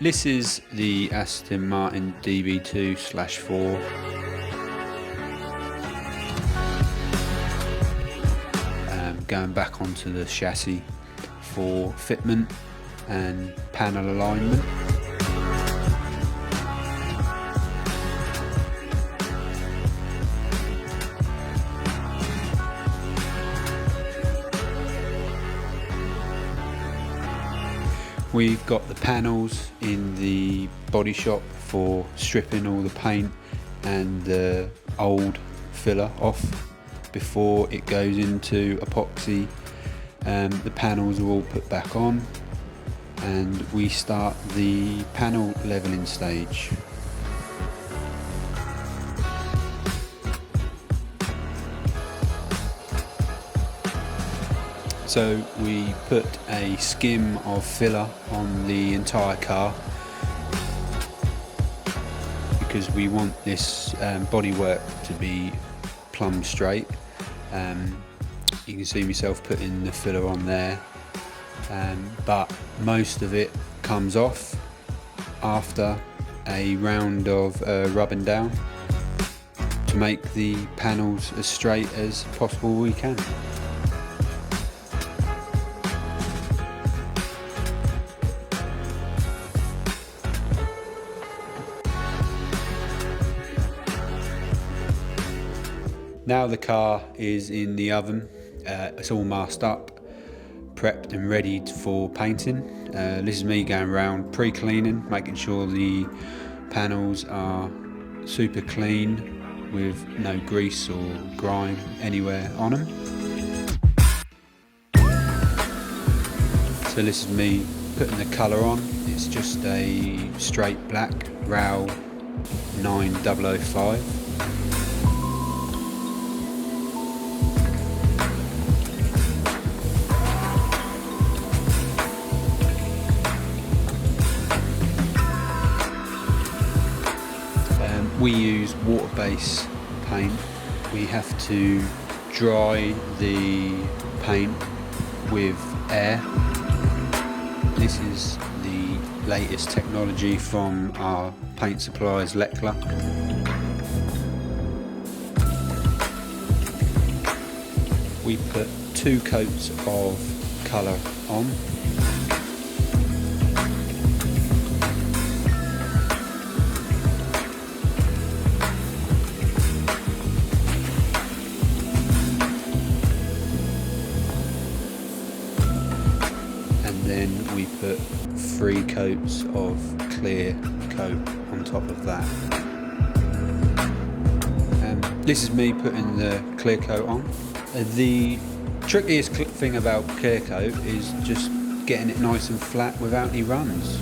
This is the Aston Martin DB2/4. Going back onto the chassis for fitment and panel alignment. We've got the panels in the body shop for stripping all the paint and the old filler off before it goes into epoxy. The panels are all put back on and we start the panel leveling stage. So we put a skim of filler on the entire car because we want this bodywork to be plumb straight. You can see myself putting the filler on there, but most of it comes off after a round of rubbing down to make the panels as straight as possible we can. Now the car is in the oven, it's all masked up, prepped and ready for painting. This is me going around pre-cleaning, making sure the panels are super clean with no grease or grime anywhere on them. So this is me putting the colour on. It's just a straight black RAL 9005. We use water-based paint. We have to dry the paint with air. This is the latest technology from our paint suppliers, Lekla. We put 2 coats of colour on. Then we put 3 coats of clear coat on top of that. This is me putting the clear coat on. The trickiest thing about clear coat is just getting it nice and flat without any runs.